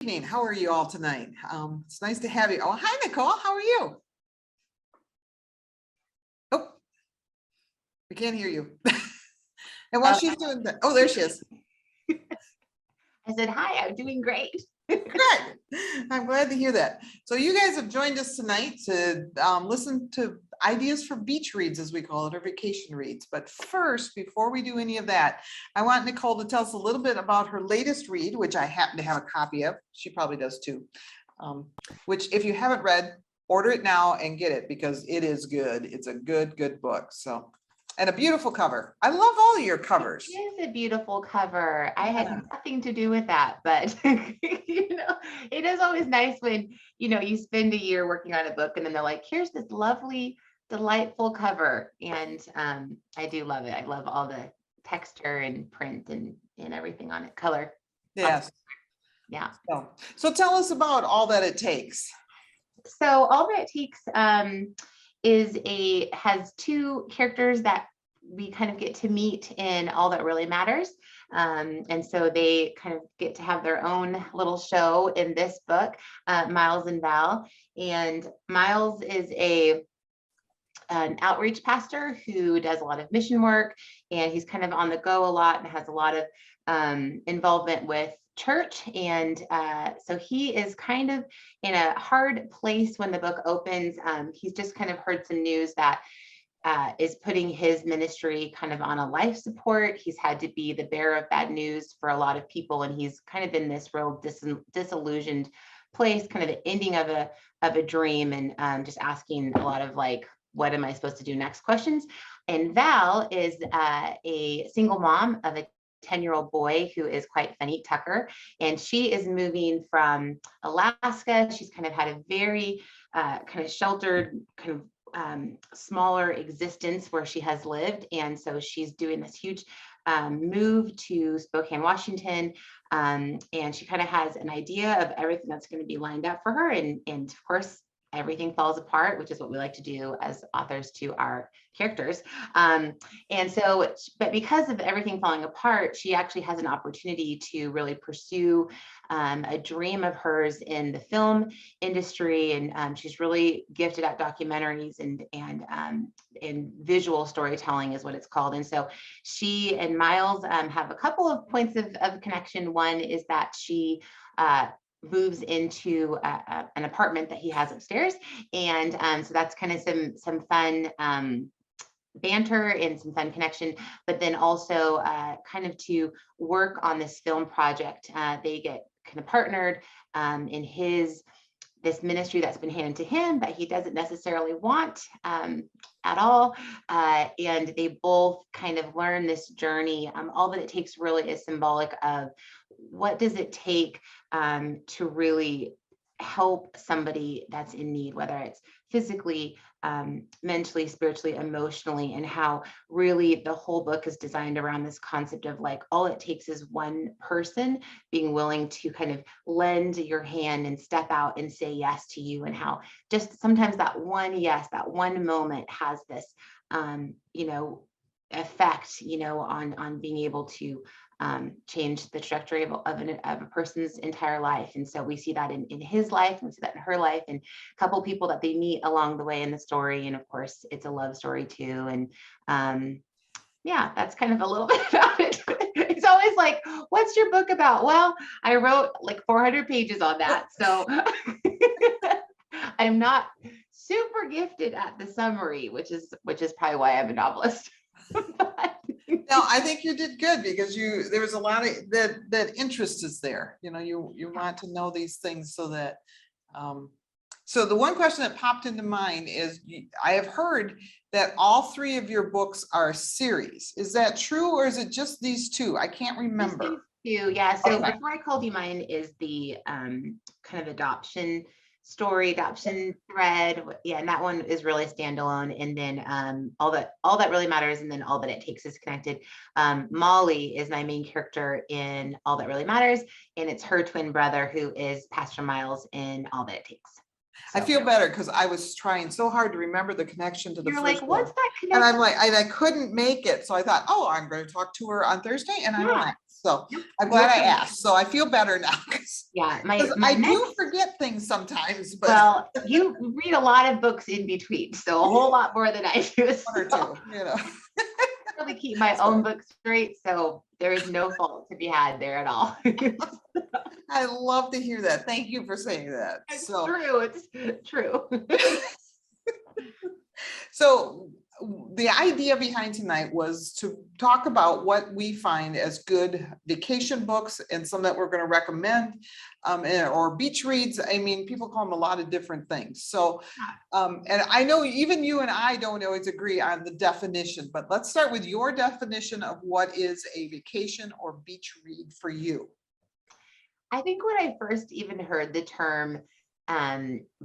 Evening. How are you all tonight? It's nice to have you. Oh, hi, Nicole. How are you? Oh, we can't hear you. And while she's doing that, oh, there she is. I said, hi, I'm doing great. Good. I'm glad to hear that. So you guys have joined us tonight to listen to ideas for beach reads, as we call it, or vacation reads. But first, before we do any of that, I want Nicole to tell us a little bit about her latest read, which I happen to have a copy of. She probably does too. Which, if you haven't read, order it now and get it because it is good. It's a good book. So, and a beautiful cover. I love all your covers. It is a beautiful cover. I had nothing to do with that, but it is always nice when you spend a year working on a book and then they're like, here's this lovely, delightful cover. And I do love it. I love all the texture and print and everything on it, color. Yes. Yeah. So tell us about All That It Takes. So All That It Takes has two characters that we kind of get to meet in All That Really Matters. And so they kind of get to have their own little show in this book, Miles and Val. And Miles is an outreach pastor who does a lot of mission work, and he's kind of on the go a lot and has a lot of involvement with church. And so he is kind of in a hard place when the book opens. He's just kind of heard some news that is putting his ministry kind of on a life support. He's had to be the bearer of bad news for a lot of people, and he's kind of in this real disillusioned place, kind of the ending of a dream, and just asking a lot of like, what am I supposed to do next questions. And Val is a single mom of a 10-year-old boy who is quite funny, Tucker, and she is moving from Alaska. She's kind of had a very kind of sheltered, kind of smaller existence where she has lived, and so she's doing this huge move to Spokane, Washington, and she kind of has an idea of everything that's going to be lined up for her, and of course everything falls apart, which is what we like to do as authors to our characters. And so, but because of everything falling apart, she actually has an opportunity to really pursue a dream of hers in the film industry. And she's really gifted at documentaries and visual storytelling is what it's called. And so she and Miles have a couple of points of connection. One is that she moves into an apartment that he has upstairs, and so that's kind of some fun banter and some fun connection. But then also kind of to work on this film project, they get kind of partnered in this ministry that's been handed to him that he doesn't necessarily want at all, and they both kind of learn this journey. All That It Takes really is symbolic of what does it take to really help somebody that's in need, whether it's physically, mentally, spiritually, emotionally, and how really the whole book is designed around this concept of like, all it takes is one person being willing to kind of lend your hand and step out and say yes to you, and how just sometimes that one yes, that one moment has this, effect, on being able to change the trajectory of a person's entire life. And so we see that in his life, and we see that in her life, and a couple people that they meet along the way in the story. And of course, it's a love story too. And yeah, that's kind of a little bit about it. It's always like, what's your book about? Well, I wrote like 400 pages on that. So I'm not super gifted at the summary, which is probably why I'm a novelist. No, I think you did good because there was a lot of that interest is there. You want to know these things so that so the one question that popped into mind is, I have heard that all three of your books are a series. Is that true, or is it just these two? I can't remember. Just these two, yeah. So okay. Before I Called You Mine is the kind of adoption thread. Yeah, and that one is really standalone. And then all that really matters, and then All That It Takes is connected. Molly is my main character in All That Really Matters, and it's her twin brother who is Pastor Miles in All That It Takes. So. I feel better because I was trying so hard to remember the connection to the You're first like, what's one. that connection? And I'm like, I couldn't make it. So I thought, I'm going to talk to her on Thursday, and I relaxed. So Yep. I'm glad I asked. So I feel better now. Yeah, I do forget things sometimes, but well, you read a lot of books in between, so a whole lot more than I do. one or two, you know. I really keep my own books straight, so there is no fault to be had there at all. I love to hear that. Thank you for saying that. It's So true. It's true. So the idea behind tonight was to talk about what we find as good vacation books and some that we're going to recommend, or beach reads. I mean, people call them a lot of different things. So, and I know even you and I don't always agree on the definition, but let's start with your definition of what is a vacation or beach read for you. I think when I first even heard the term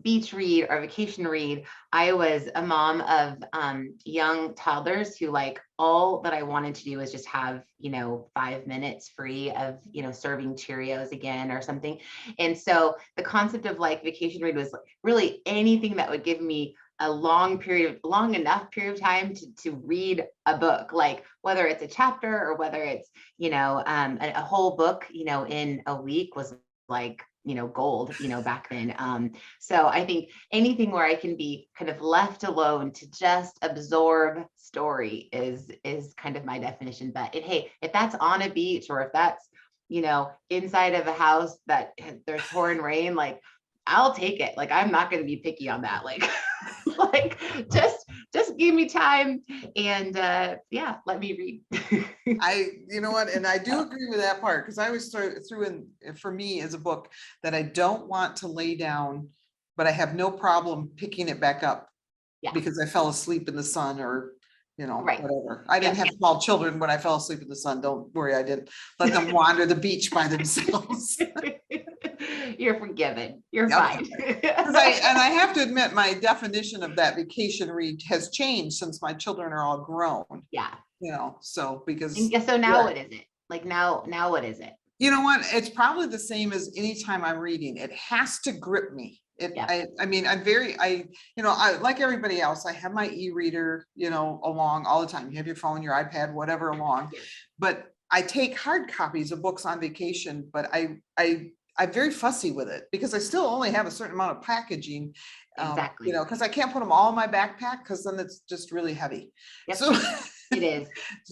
beach read or vacation read, I was a mom of young toddlers who, like, all that I wanted to do was just have, 5 minutes free of, serving Cheerios again or something. And so the concept of like vacation read was really anything that would give me a long enough period of time to read a book, like whether it's a chapter or whether it's, a whole book, in a week was like, gold, back then. So I think anything where I can be kind of left alone to just absorb story is kind of my definition. But hey, if that's on a beach or if that's, inside of a house that there's pouring rain, like I'll take it. Like, I'm not going to be picky on that. Like, like just give me time and yeah, let me read. You know what, and I do agree with that part, because I always threw in for me as a book that I don't want to lay down, but I have no problem picking it back up because I fell asleep in the sun or whatever. I didn't have small children when I fell asleep in the sun. Don't worry, I didn't let them wander the beach by themselves. You're forgiven. You're fine. I have to admit, my definition of that vacation read has changed since my children are all grown. Yeah. So because so now what is it? Like now what is it? You know what? It's probably the same as anytime I'm reading. It has to grip me. I mean, I like everybody else. I have my e-reader, along all the time. You have your phone, your iPad, whatever along. But I take hard copies of books on vacation, but I'm very fussy with it because I still only have a certain amount of packaging. Exactly. Because I can't put them all in my backpack because then it's just really heavy. Yep. So it is.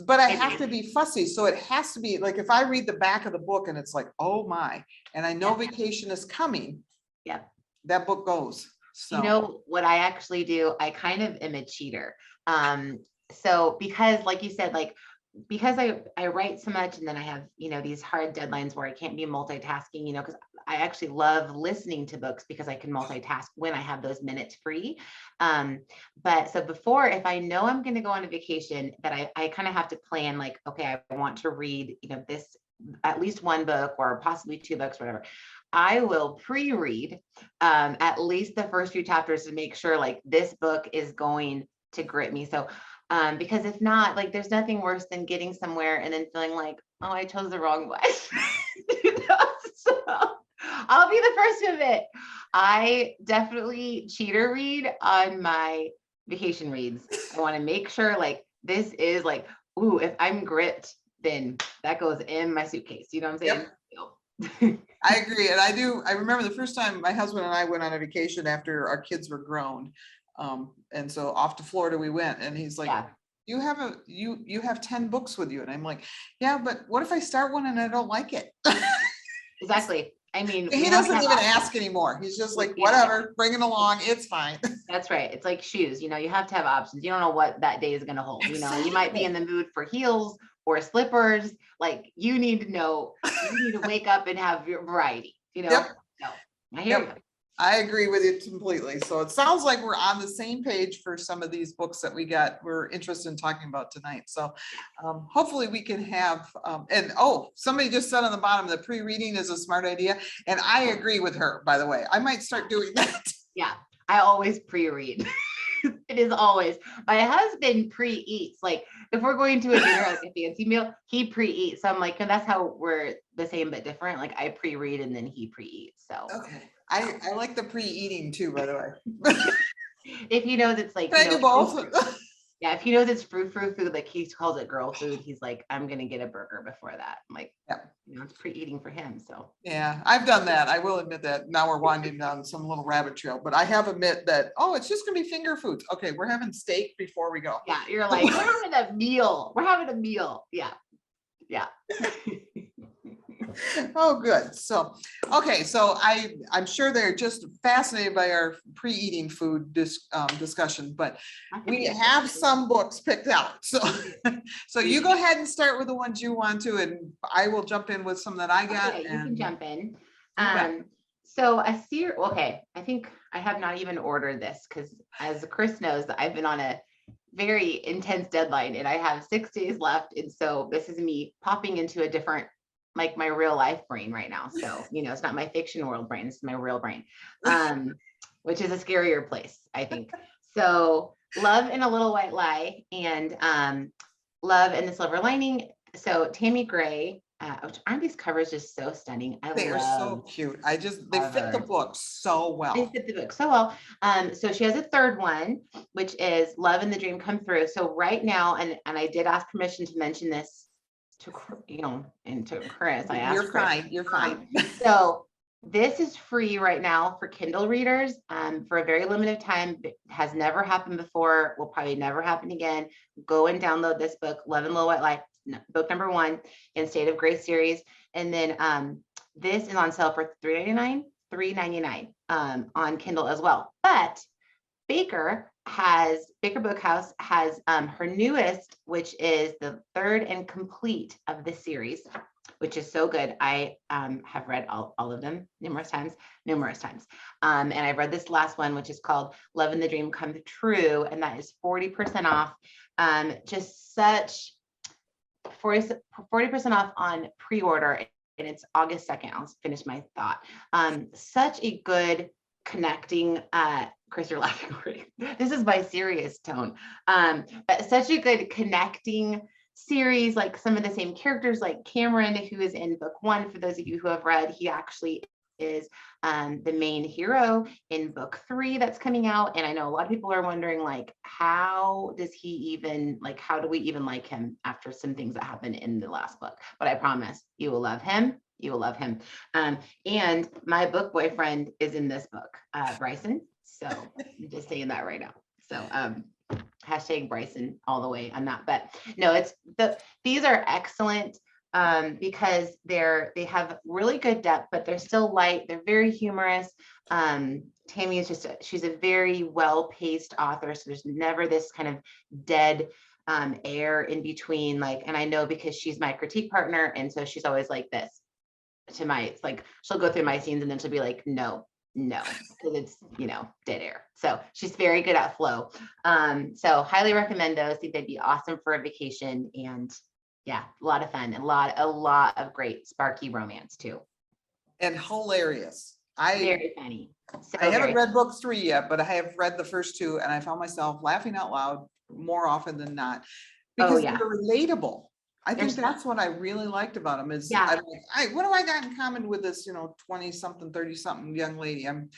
But I have to be fussy. So it has to be like, if I read the back of the book and it's like, oh my, and I know vacation is coming. Yeah. That book goes. So you know what I actually do? I kind of am a cheater. So because like you said, like, because I write so much and then I have, these hard deadlines where I can't be multitasking, because I actually love listening to books because I can multitask when I have those minutes free. But so before, if I know I'm going to go on a vacation, that I kind of have to plan, like, okay, I want to read, this, at least one book or possibly two books, whatever. I will pre-read at least the first few chapters to make sure like this book is going to grip me. So because if not, like, there's nothing worse than getting somewhere and then feeling like, oh, I chose the wrong one. So I'll be the first to admit, I definitely cheater read on my vacation reads. I want to make sure like this is like, ooh, if I'm gripped, then that goes in my suitcase. You know what I'm saying? Yep. I agree. And I remember the first time my husband and I went on a vacation after our kids were grown. And so off to Florida we went, and he's like, you have 10 books with you. And I'm like, yeah, but what if I start one and I don't like it? Exactly. I mean, he doesn't even ask anymore. He's just like, whatever, bring it along. It's fine. That's right. It's like shoes, you have to have options. You don't know what that day is going to hold. You might be in the mood for heels or slippers. Like, you need to know, you need to wake up and have your variety, Yep. No, I hear you. I agree with you completely. So it sounds like we're on the same page for some of these books that we're interested in talking about tonight. So hopefully we can have, somebody just said on the bottom that pre-reading is a smart idea. And I agree with her, by the way. I might start doing that. Yeah, I always pre-read. It is always. My husband pre-eats. Like, if we're going to a dinner, like a fancy meal, he pre-eats. So I'm like, and that's how we're the same but different. Like, I pre-read and then he pre-eats. So okay. I like the pre-eating too, by the way. If he knows it's like, can I do both? Yeah, if he knows it's frou food, like he calls it girl food, he's like, I'm gonna get a burger before that. I'm like, Yeah. it's pre-eating for him. So Yeah, I've done that. I will admit that. Now we're winding down some little rabbit trail, but I have admit that, oh, it's just gonna be finger foods. Okay, we're having steak before we go. yeah, you're like, we're having a meal. We're having a meal. Yeah. Yeah. Oh, good. So, okay, so I'm sure they're just fascinated by our pre-eating food discussion, but we have some books picked out. So, so you go ahead and start with the ones you want to, and I will jump in with some that I got. Okay, you can jump in. bet. So a series, okay, I think I have not even ordered this because as Chris knows, I've been on a very intense deadline and I have 6 days left. And so this is me popping into a different, like my real life brain right now. So, it's not my fiction world brain, it's my real brain, which is a scarier place, I think. So Love and a Little White Lie and Love and the Silver Lining. So Tammy Gray, aren't these covers just so stunning? They are so cute. They fit the book so well. They fit the book so well. So she has a third one, which is Love and the Dream Come Through. So right now, and I did ask permission to mention this to, and to Chris. I asked Chris. You're fine. So this is free right now for Kindle readers for a very limited time. It has never happened before. Will probably never happen again. Go and download this book, Love and Little White Lie, book number 1 in State of Grace series. And then this is on sale for $3.99 on Kindle as well. But Baker Bookhouse has her newest, which is the third and complete of the series, which is so good. I have read all of them numerous times. And I've read this last one, which is called Love and the Dream Come True. And that is 40% off. Just such 40% off on pre-order. And it's August 2nd. I'll finish my thought. Such a good connecting, Chris, you're laughing already. This is my serious tone. But such a good connecting series, like some of the same characters, like Cameron, who is in book 1. For those of you who have read, he actually is the main hero in book 3 that's coming out. And I know a lot of people are wondering, like, how do we even like him after some things that happened in the last book? But I promise you will love him. And my book boyfriend is in this book, Bryson. So I'm just saying that right now. So hashtag Bryson all the way on that. But no, these are excellent because they have really good depth, but they're still light. They're very humorous. Tammy is she's a very well-paced author. So there's never this kind of dead air in between. And I know because she's my critique partner. And so she's always like this it's like, she'll go through my scenes and then she'll be like, no, because it's, dead air. So she's very good at flow. So highly recommend those. I think they'd be awesome for a vacation, and yeah, a lot of fun and a lot of great sparky romance too. And hilarious. Very funny. So I haven't read book 3 yet, but I have read the first 2, and I found myself laughing out loud more often than not because they're relatable. I think that's what I really liked about them is I'm like, what do I got in common with this, 20-something, 30-something young lady? I'm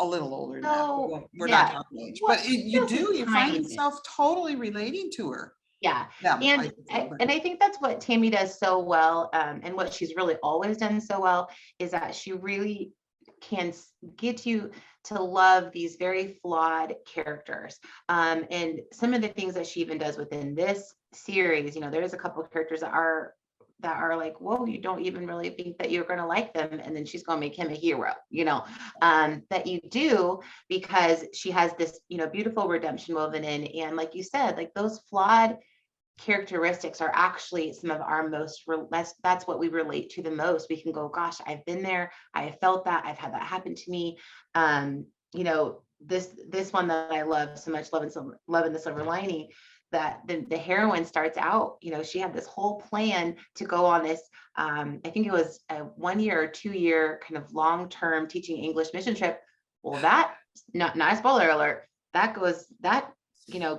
a little older than that. We're not talking age, but you find yourself totally relating to her. Yeah. And I think that's what Tammy does so well. And what she's really always done so well is that she really can get you to love these very flawed characters. And some of the things that she even does within this series, there's a couple of characters that are like, whoa, you don't even really think that you're going to like them. And then she's going to make him a hero, that you do, because she has this, beautiful redemption woven in. And like you said, like those flawed characteristics are actually some of our that's what we relate to the most. We can go, gosh, I've been there. I have felt that. I've had that happen to me. This one that I love so much, Love and the Silver Lining, that the heroine starts out, she had this whole plan to go on this, I think it was a 1 year or 2 year kind of long-term teaching English mission trip. Well, that, not a spoiler alert, that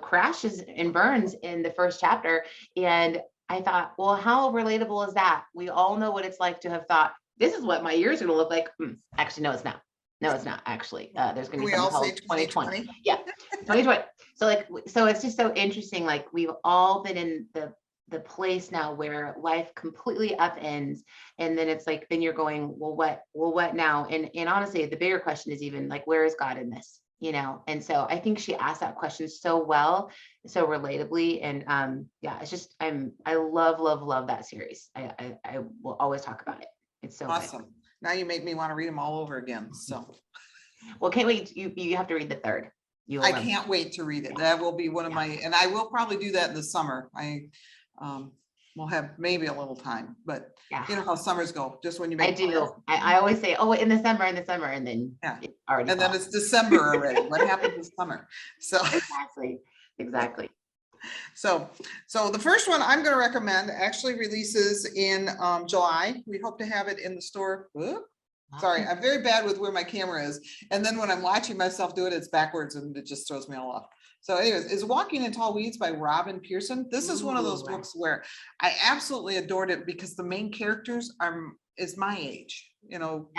crashes and burns in the first chapter. And I thought, well, how relatable is that? We all know what it's like to have thought, this is what my year's going to look like. Actually, no, it's not. No, it's not actually. There's going to be something called 2020. Yeah, 2020. So it's just so interesting. Like we've all been in the place now where life completely upends. And then it's like, then you're going, well, what now? And honestly, the bigger question is even like, where is God in this? And so I think she asked that question so well, so relatably. And yeah, it's just, I love that series. I will always talk about it. It's so good. Awesome. Now you make me want to read them all over again. So Well, can't wait. You have to read the third. I can't wait to read it. That will be one of my, and I will probably do that in the summer. Will have maybe a little time, but you know how summers go, just when you make. I do. I always say, oh, in the summer, and then it's already. And then it's December already. What happened this summer? So exactly. So the first one I'm going to recommend actually releases in July. We hope to have it in the store. Sorry, I'm very bad with where my camera is. And then when I'm watching myself do it, it's backwards and it just throws me all off. So anyways, is Walking in Tall Weeds by Robin Pearson. This is one of those books where I absolutely adored it because the main characters is my age. You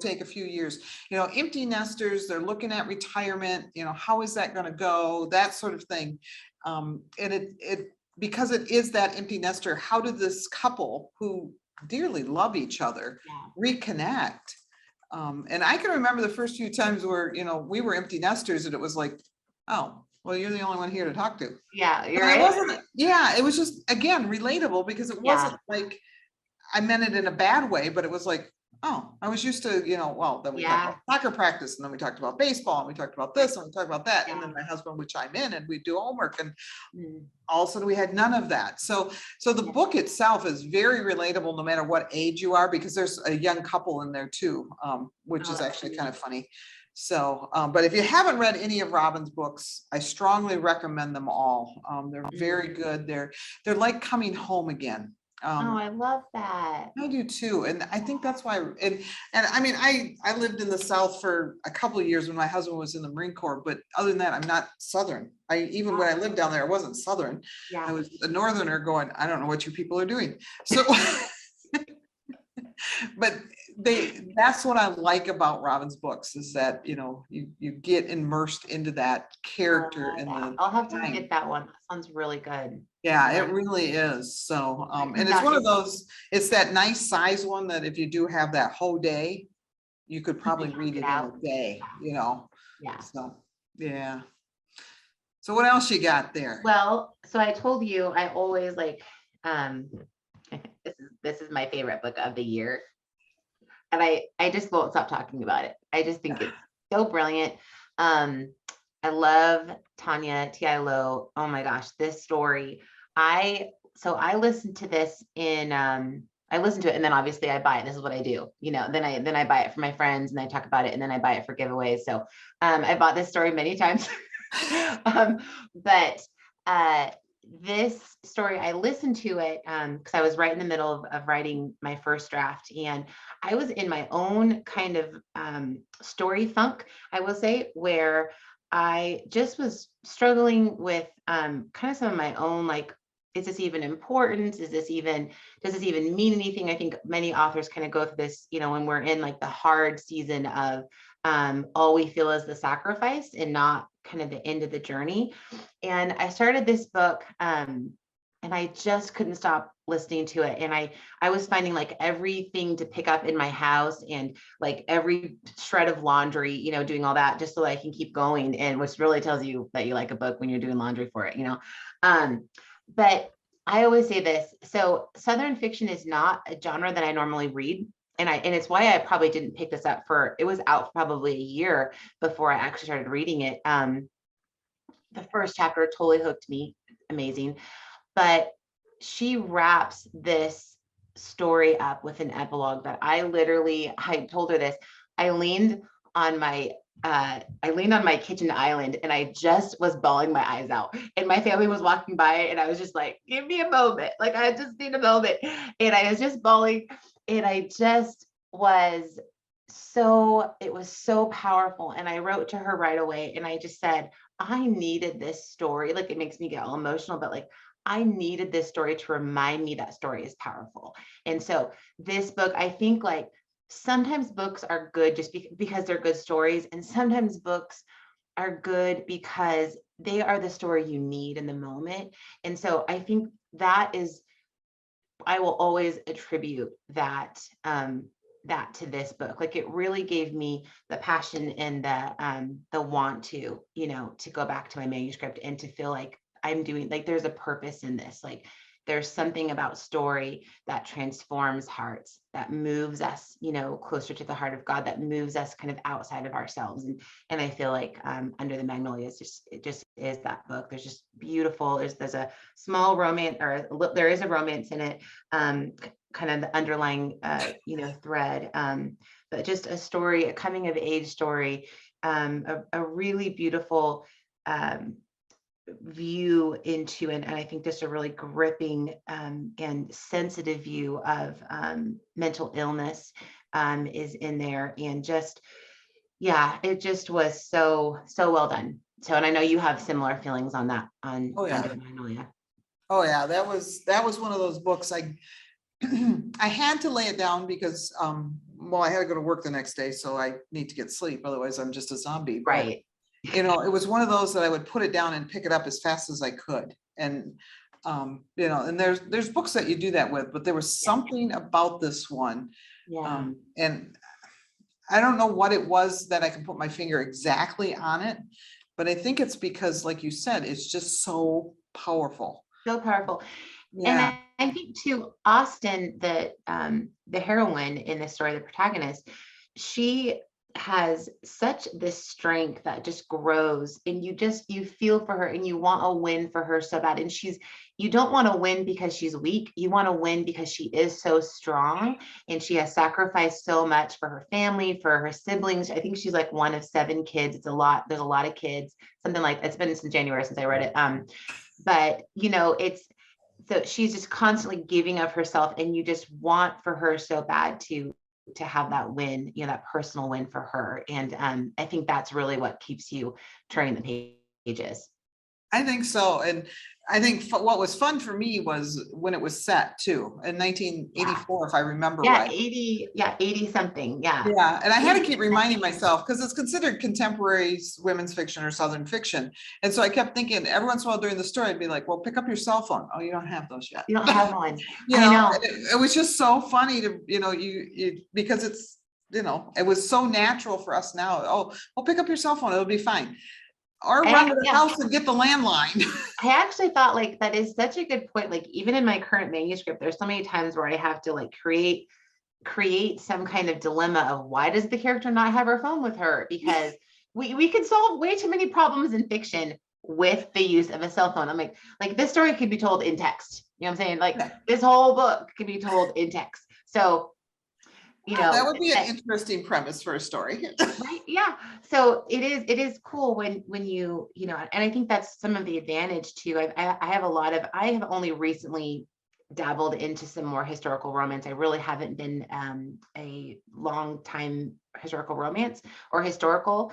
take a few years, empty nesters, they're looking at retirement, how is that going to go? That sort of thing. And it because it is that empty nester, how did this couple who dearly love each other reconnect? And I can remember the first few times where, we were empty nesters and it was like, oh, well, you're the only one here to talk to. Yeah, you're right. It was just, again, relatable because it wasn't like I meant it in a bad way, but it was like, oh, I was used to, then we talked about soccer practice and then we talked about baseball and we talked about this and we talked about that. And then my husband would chime in and we'd do homework and all of a sudden we had none of that. So the book itself is very relatable no matter what age you are, because there's a young couple in there too, which is actually kind of funny. So, but if you haven't read any of Robin's books, I strongly recommend them all. They're very good. They're like coming home again. I love that. I do too. And I think that's why, and I mean, I lived in the South for a couple of years when my husband was in the Marine Corps, but other than that, I'm not Southern. Even when I lived down there, I wasn't Southern. I was a Northerner going, I don't know what you people are doing. So, but that's what I like about Robin's books is that, you get immersed into that character. I'll have to get that one. That sounds really good. Yeah, it really is. So, and it's one of those, it's that nice size one that if you do have that whole day, you could probably read it in a day, Yeah. So, yeah. So what else you got there? Well, so I told you, I always like, this is my favorite book of the year. And I just won't stop talking about it. I just think it's so brilliant. I love Tanya Tialo. Oh my gosh, this story. I listened to this I listened to it and then obviously I buy it. This is what I do, then I buy it for my friends and I talk about it and then I buy it for giveaways. So I bought this story many times. But this story, I listened to it because I was right in the middle of writing my first draft and I was in my own kind of story funk, I will say, where I just was struggling with kind of some of my own, like, is this even important? Does this even mean anything? I think many authors kind of go through this, when we're in like the hard season of all we feel is the sacrifice and not kind of the end of the journey. And I started this book and I just couldn't stop listening to it. And I was finding like everything to pick up in my house and like every shred of laundry, doing all that just so I can keep going. And which really tells you that you like a book when you're doing laundry for it, But I always say this. So Southern fiction is not a genre that I normally read. And it's why I probably didn't pick this up it was out probably a year before I actually started reading it. The first chapter totally hooked me. Amazing. But she wraps this story up with an epilogue that I told her this. I leaned on my kitchen island and I just was bawling my eyes out. And my family was walking by and I was just like, give me a moment. Like, I just need a moment. And I was just bawling. And it was so powerful. And I wrote to her right away. And I just said, I needed this story. Like, it makes me get all emotional, but like, I needed this story to remind me that story is powerful. And so this book, I think like sometimes books are good just because they're good stories. And sometimes books are good because they are the story you need in the moment. And so I think that is, I will always attribute that to this book. Like it really gave me the passion and the want to, to go back to my manuscript and to feel like I'm doing, like there's a purpose in this. Like there's something about story that transforms hearts, that moves us, closer to the heart of God, that moves us kind of outside of ourselves. And I feel like Under the Magnolias, it just is that book. There's just beautiful. There's a small romance, or there is a romance in it, kind of the underlying, thread, but just a story, a coming of age story, a really beautiful view into, and I think just a really gripping and sensitive view of mental illness is in there. And just, yeah, it just was so well done. So, and I know you have similar feelings on that, on Oh, yeah. Under the Magnolia. Oh yeah, that was one of those books I I had to lay it down because well, I had to go to work the next day, so I need to get sleep, otherwise I'm just a zombie. But Right. it was one of those that I would put it down and pick it up as fast as I could. And and there's books that you do that with, but there was something about this one. Yeah. And I don't know what it was that I can put my finger exactly on it, but I think it's because, like you said, it's just so powerful. So powerful. And Yeah. I think too, Austin, the heroine in this story, the protagonist, she has such this strength that just grows, and you feel for her and you want a win for her so bad. And you don't want to win because she's weak. You want to win because she is so strong, and she has sacrificed so much for her family, for her siblings. I think she's like one of 7 kids. It's a lot. There's a lot of kids, something like, it's been since January since I read it. But so she's just constantly giving of herself, and you just want for her so bad to have that win, that personal win for her. And I think that's really what keeps you turning the pages. I think so. And I think what was fun for me was when it was set too, in 1984, if I remember Yeah, right. 80 something. Yeah. Yeah. And I had to keep reminding myself, because it's considered contemporary women's fiction or Southern fiction. And so I kept thinking every once in a while during the story, I'd be like, well, pick up your cell phone. Oh, you don't have those yet. You don't have one. I know. it was just so funny to, you because it's, it was so natural for us now. Oh, well, pick up your cell phone. It'll be fine. Or run to the house and get the landline. I actually thought, like, that is such a good point. Like, even in my current manuscript, there's so many times where I have to like create some kind of dilemma of, why does the character not have her phone with her? Because we could solve way too many problems in fiction with the use of a cell phone. I'm like this story could be told in text. You know what I'm saying? Like this whole book could be told in text. So, that would be an interesting premise for a story. Right? Yeah. So it is cool when you, and I think that's some of the advantage too. I have only recently dabbled into some more historical romance. I really haven't been a long time historical romance or historical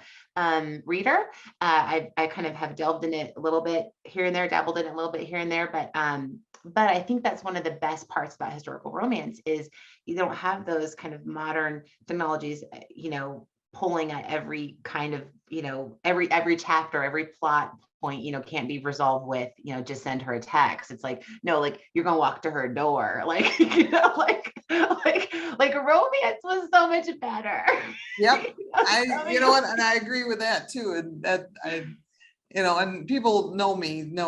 reader. I kind of have delved in it a little bit here and there, dabbled in it a little bit here and there, but I think that's one of the best parts about historical romance is you don't have those kind of modern technologies, pulling at every kind of, every chapter, every plot point, can't be resolved with, just send her a text. It's like, no, like you're gonna walk to her door, like, like a romance was so much better. Yep. And I agree with that too. And that and people know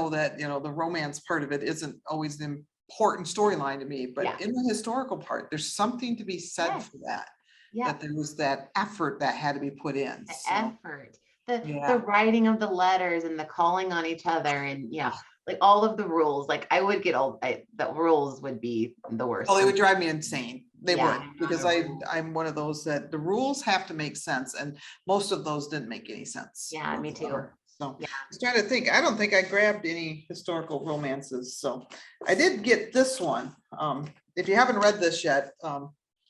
that, the romance part of it isn't always an important storyline to me, but in the historical part, there's something to be said for that. Yeah. That there was that effort that had to be put in. Effort, the writing of the letters and the calling on each other, and like all of the rules. Like I would get the rules would be the worst. Oh, they would drive me insane. They would, because I'm one of those that the rules have to make sense, and most of those didn't make any sense. Yeah, me too. So I was trying to think. I don't think I grabbed any historical romances. So I did get this one. If you haven't read this yet,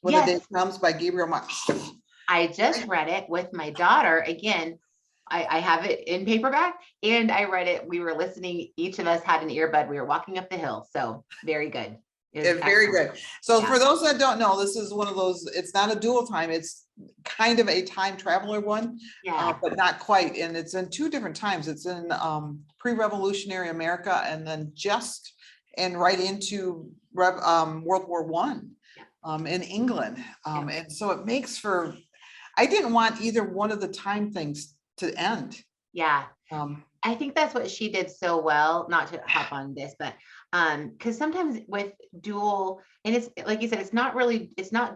When the Day Comes by Gabriel I just read it with my daughter. Again, I have it in paperback, and I read it. We were listening. Each of us had an earbud. We were walking up the hill. So very good. Very good. So Yeah. for those that don't know, this is one of those, it's not a dual time, it's kind of a time traveler one, Yeah. but not quite. And it's in two different times. It's in pre-revolutionary America and then just and right into World War One in England. And so it makes for, I didn't want either one of the time things to end. Yeah. I think that's what she did so well, not to hop on this, but because sometimes with dual, and it's like you said, it's not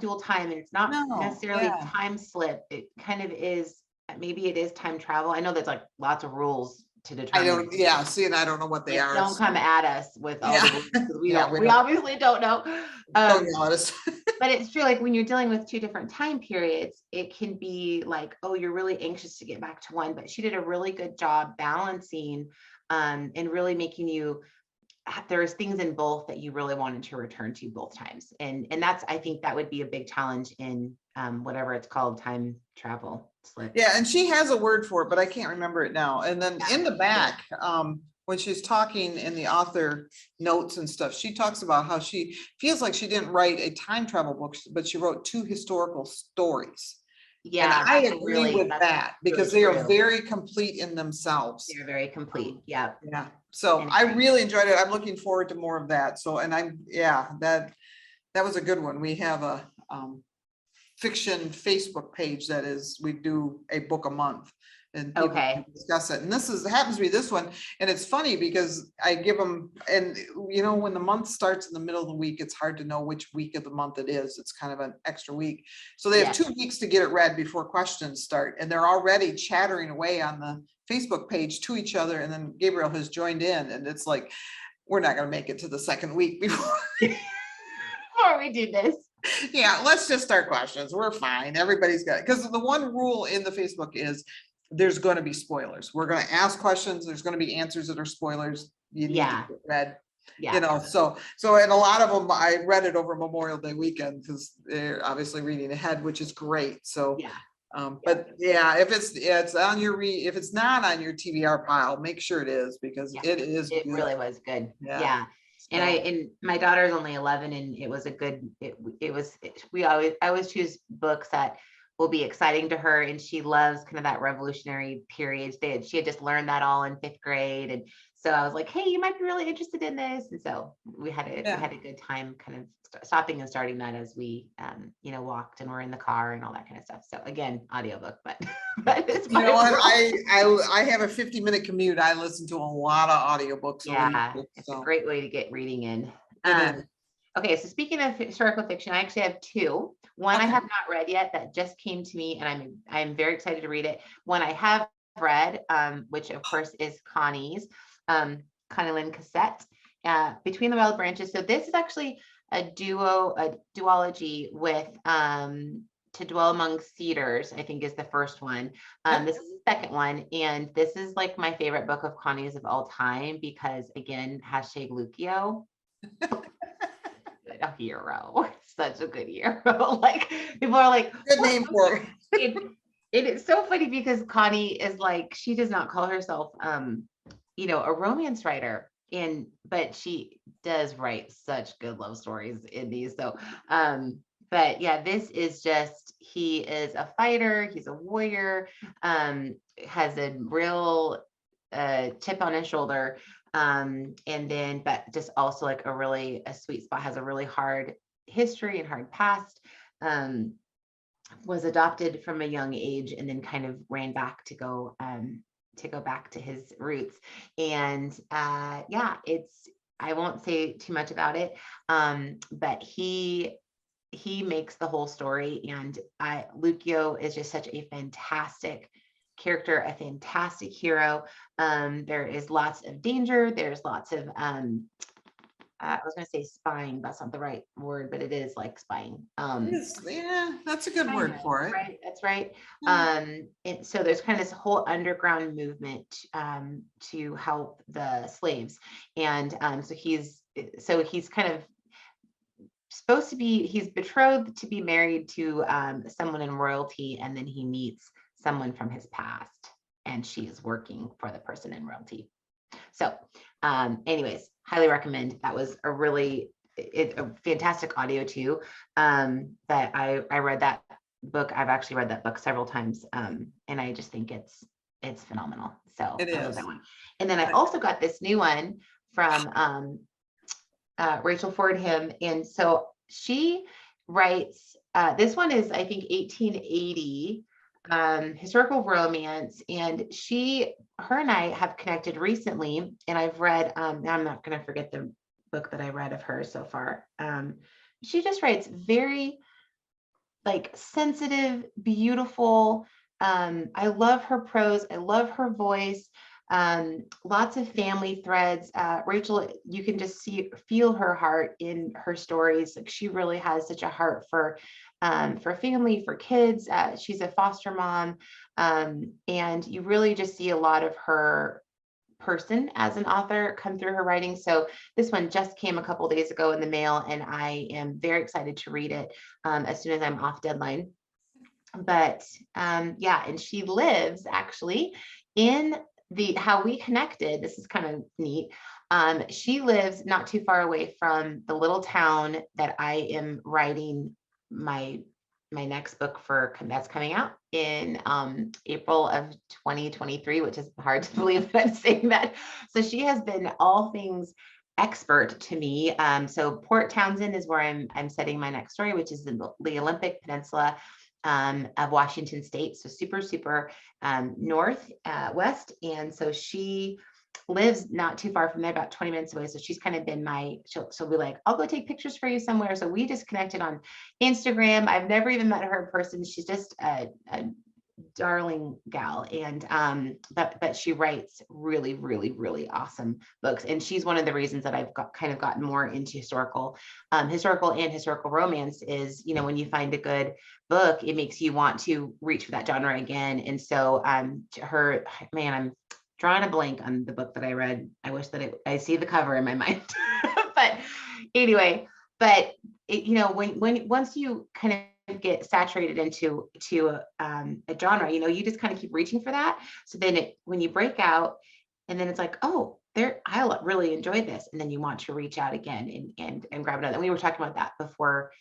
dual time, and it's not necessarily time slip. It kind of is, maybe it is time travel. I know there's like lots of rules to determine. I don't, see, and I don't know what they are. Don't come at us with all the rules, because we obviously don't know. Don't yell at us. But it's true, like when you're dealing with two different time periods, it can be like, oh, you're really anxious to get back to one, but she did a really good job balancing and really making you, there's things in both that you really wanted to return to both times. And that's, I think that would be a big challenge in whatever it's called, time travel slip. Yeah, and she has a word for it, but I can't remember it now. And then in the back, when she's talking in the author notes and stuff, she talks about how she feels like she didn't write a time travel book, but she wrote two historical stories. Yeah, and I agree with that because they are very complete in themselves. They're very complete. Yeah. So I really enjoyed it. I'm looking forward to more of that. So, and that was a good one. We have a fiction Facebook page that is, we do a book a month. And people can discuss it. And this happens to be this one. And it's funny because I give them, and when the month starts in the middle of the week, it's hard to know which week of the month it is. It's kind of an extra week. So they have 2 weeks to get it read before questions start. And they're already chattering away on the Facebook page to each other. And then Gabriel has joined in, and it's like, we're not going to make it to the second week before we do this. Yeah, let's just start questions. We're fine. Everybody's got it. Because the one rule in the Facebook is there's going to be spoilers. We're going to ask questions. There's going to be answers that are spoilers. You need to get read. So and a lot of them, I read it over Memorial Day weekend because they're obviously reading ahead, which is great. So, but if it's on your if it's not on your TBR pile, make sure it is, because it is. It really was good. Yeah. And my daughter's only 11, and it was a good, I always choose books that will be exciting to her, and she loves kind of that revolutionary period. She had just learned that all in 5th grade, and so I was like, hey, you might be really interested in this. And so we had a good time kind of stopping and starting that as we walked and were in the car and all that kind of stuff. So again, audiobook, but it's I have a 50-minute commute. I listen to a lot of audiobooks. It's a great way to get reading in. Okay, so speaking of historical fiction, I actually have 2. One I have not read yet that just came to me, and I'm very excited to read it. One I have read, which of course is Connie's, Connie Lynn Cassette, Between the Wild Branches. So this is actually a duology with To Dwell Among Cedars, I think is the first one. This is the second one, and this is like my favorite book of Connie's of all time because, again, #Lucio. A hero, such a good hero. Like, people are like, good name for it. It is so funny because Connie is like, she does not call herself a romance writer, but she does write such good love stories in these. So but yeah, this is just, he is a fighter, he's a warrior, has a real chip on his shoulder, but just also like a sweet spot, has a really hard history and hard past, was adopted from a young age, and then kind of ran back to go back to his roots. And I won't say too much about it, but he makes the whole story, and Lucio is just such a fantastic character, a fantastic hero. There is lots of danger. There's lots of I was going to say spying. That's not the right word, but it is like spying. That's a good word for it. Right, that's right. And so there's kind of this whole underground movement to help the slaves, and so he's kind of supposed to be, he's betrothed to be married to someone in royalty, and then he meets someone from his past, and she is working for the person in royalty. So anyways, highly recommend. That was a really it's a fantastic audio too. That I read that book. I've actually read that book several times. And I just think it's phenomenal. So It I love that is. one. And then I also got this new one from Rachel Fordham. And so she writes, this one is, I think, 1880, historical romance. And her and I have connected recently, and I've read, now I'm not going to forget the book that I read of hers so far. She just writes very like sensitive, beautiful. I love her prose. I love her voice. Lots of family threads. Rachel, you can just feel her heart in her stories. Like she really has such a heart for family, for kids. She's a foster mom. And you really just see a lot of her person as an author come through her writing. So this one just came a couple days ago in the mail, and I am very excited to read it as soon as I'm off deadline. But yeah, and she lives actually in how we connected. This is kind of neat. She lives not too far away from the little town that I am writing my next book that's coming out in April of 2023, which is hard to believe that I'm saying that. So she has been all things expert to me. So Port Townsend is where I'm setting my next story, which is the Olympic Peninsula of Washington State. So super north west. And so she lives not too far from there, about 20 minutes away. So she's kind of been she'll be like, I'll go take pictures for you somewhere. So we just connected on Instagram. I've never even met her in person. She's just a darling gal. And but she writes really awesome books. And she's one of the reasons that I've gotten more into historical and historical romance is, when you find a good book, it makes you want to reach for that genre again. And so I'm drawing a blank on the book that I read. I wish that I see the cover in my mind. But anyway, when once you kind of get saturated into a genre, you just kind of keep reaching for that. So then when you break out, and then it's like, oh, I really enjoyed this, and then you want to reach out again and grab another. And we were talking about that before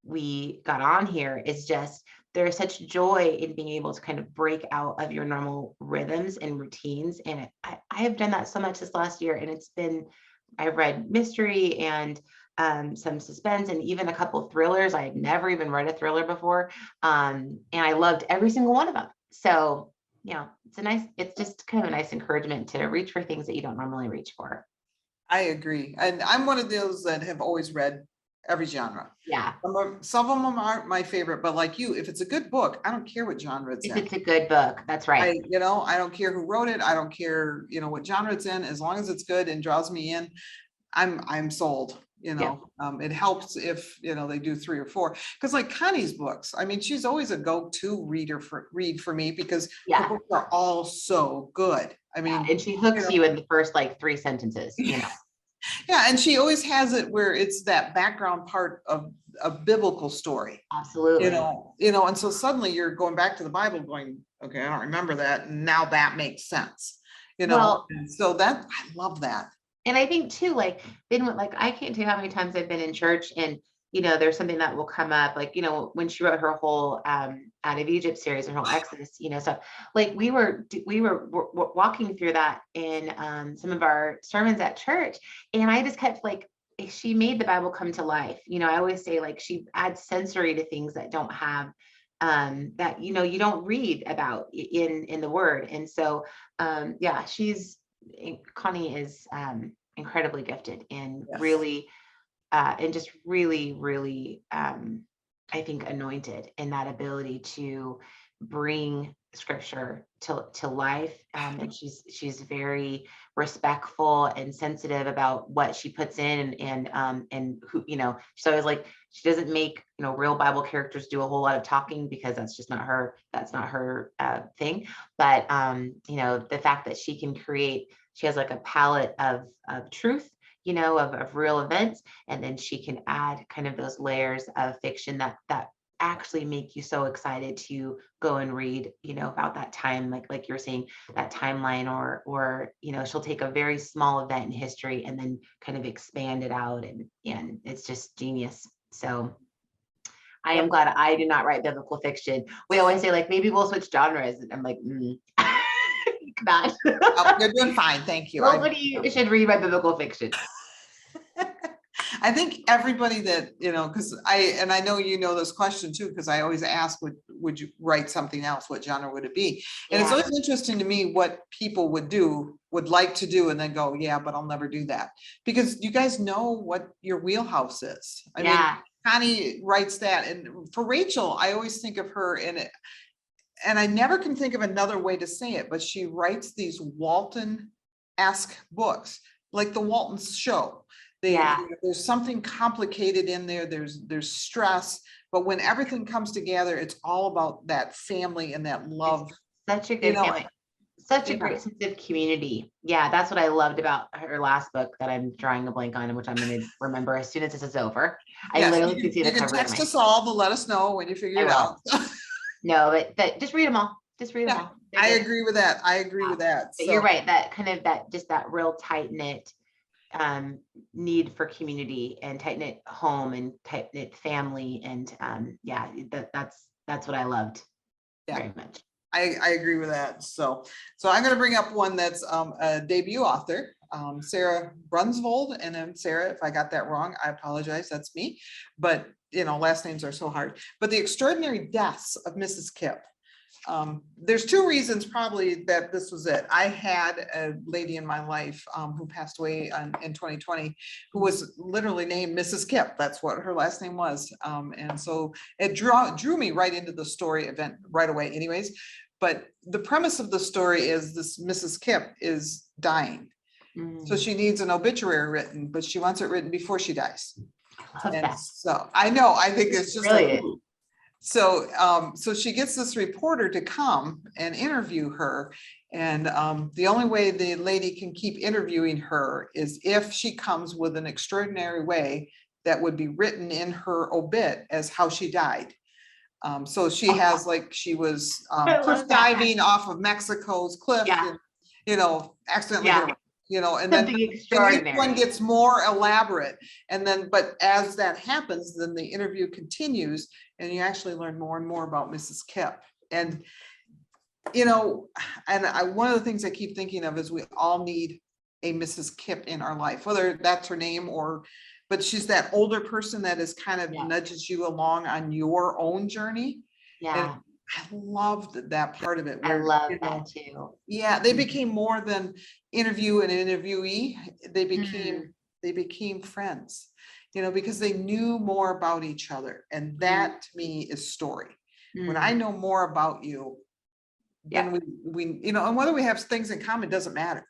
we got on here. Is just there's such joy in being able to kind of break out of your normal rhythms and routines. And I have done that so much this last year, and I've read mystery and some suspense and even a couple of thrillers. I had never even read a thriller before. And I loved every single one of them. So, it's just kind of a nice encouragement to reach for things that you don't normally reach for. I agree. And I'm one of those that have always read every genre. Yeah. Some of them aren't my favorite, but like you, if it's a good book, I don't care what genre it's in. If it's a good book, that's right. I don't care who wrote it. I don't care, what genre it's in, as long as it's good and draws me in, I'm sold. Yeah. It helps if, they do 3 or 4, because like Connie's books, I mean, she's always a go-to read for me because her books are all so good. I mean, and she hooks you in the first like 3 sentences, Yeah, and she always has it where it's that background part of a biblical story. Absolutely. And so suddenly you're going back to the Bible going, okay, I don't remember that. And now that makes sense. Well, and so that I love that. And I think too, I can't tell you how many times I've been in church and, there's something that will come up, like, when she wrote her whole Out of Egypt series and her whole Exodus, stuff, like we were walking through that in some of our sermons at church. And I just kept she made the Bible come to life. I always say she adds sensory to things that don't have that, you don't read about in the word. And so, Connie is incredibly gifted and really and just really I think anointed in that ability to bring scripture to life. And she's very respectful and sensitive about what she puts in and who, she's always she doesn't make, real Bible characters do a whole lot of talking because that's just not her thing. But, the fact that she can she has a palette of truth, of real events. And then she can add kind of those layers of fiction that actually make you so excited to go and read, about that time, like you're saying, that timeline, or she'll take a very small event in history and then kind of expand it out, and it's just genius. So I am glad I do not write biblical fiction. We always say, like, maybe we'll switch genres. And I'm like, not. Oh, you're doing fine. Thank you. Nobody should read my biblical fiction. I think everybody that, because I know this question too, because I always ask, would you write something else? What genre would it be? And it's always interesting to me what people would like to do, and then go, yeah, but I'll never do that. Because you guys know what your wheelhouse is. I mean, Connie writes that. And for Rachel, I always think of her in it. And I never can think of another way to say it, but she writes these Walton-esque books, like the Waltons show. There's something complicated in there. There's stress, but when everything comes together, it's all about that family and that love. It's such a good family. Such a great sense of community. Yeah, that's what I loved about her last book that I'm drawing a blank on, and which I'm going to remember as soon as this is over. I literally can see the cover. You can text us all to let us know when you figure it out. No, but just read them all. Just read them all. I agree with that. But you're right. That kind of that real tight knit need for community, and tight knit home, and tight knit family, and that's what I loved very much. I agree with that. So I'm going to bring up one that's a debut author, Sarah Brunsvold. And then Sarah, if I got that wrong, I apologize. That's me. But last names are so hard. But The Extraordinary Deaths of Mrs. Kipp. There's two reasons probably that this was it. I had a lady in my life who passed away in 2020, who was literally named Mrs. Kipp. That's what her last name was. And so it drew me right into the story event right away anyways. But the premise of the story is this Mrs. Kipp is dying. So she needs an obituary written, but she wants it written before she dies. So I know, I think it's just so she gets this reporter to come and interview her. And the only way the lady can keep interviewing her is if she comes with an extraordinary way that would be written in her obit as how she died. So she has, like, she was cliff diving off of Mexico's cliff, and, accidentally, and then each one gets more elaborate. And then, but as that happens, then the interview continues, and you actually learn more and more about Mrs. Kipp. And, one of the things I keep thinking of is we all need a Mrs. Kipp in our life, whether that's her name but she's that older person that is kind of nudges you along on your own journey. And I loved that part of it. I love that too. Yeah, they became more than interview and interviewee. They became friends, because they knew more about each other. And that to me is story. When I know more about you, then we and whether we have things in common doesn't matter.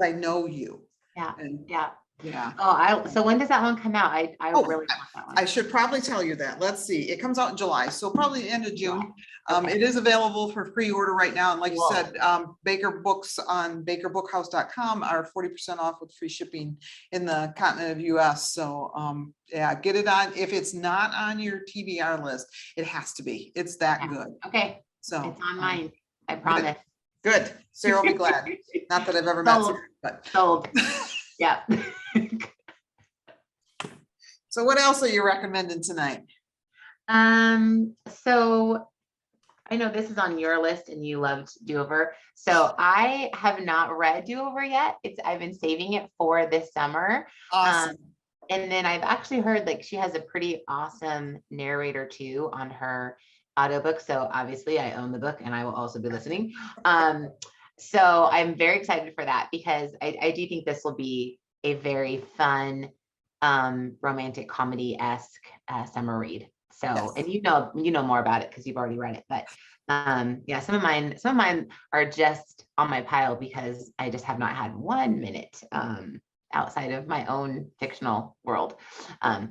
I know you. So when does that one come out? I really want that one. I should probably tell you that. Let's see. It comes out in July, so probably the end of June. It is available for pre-order right now. And like you said, Baker Books on bakerbookhouse.com are 40% off with free shipping in the continent of US. So get it on. If it's not on your TBR list, it has to be. It's that good. Okay. So it's on mine. I promise. Good. Sarah will be glad. Not that I've ever met Sarah, but sold. Yeah. So what else are you recommending tonight? So I know this is on your list and you loved Do-Over. So I have not read Do-Over yet. I've been saving it for this summer. Awesome. And then I've actually heard, like, she has a pretty awesome narrator too on her audiobook. So obviously I own the book and I will also be listening. So I'm very excited for that, because I do think this will be a very fun, romantic comedy-esque summer read. So, and you know more about it because you've already read it, but some of mine are just on my pile because I just have not had 1 minute outside of my own fictional world. But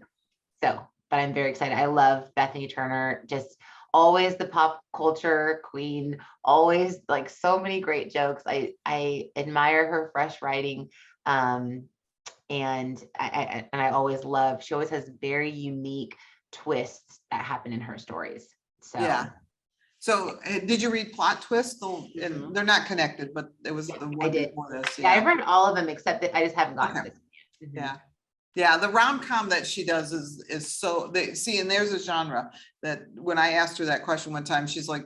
I'm very excited. I love Bethany Turner, just always the pop culture queen, always, like, so many great jokes. I admire her fresh writing. And I always love, she always has very unique twists that happen in her stories. So Yeah. So did you read Plot Twist? And Mhm. they're not connected, but it was Yeah, the I one did. before this. Yeah, I've Yeah. read all of them except that I just haven't gotten Okay. to this one yet. Yeah. Yeah, the rom-com that she does is so they see, and there's a genre that when I asked her that question one time, she's like,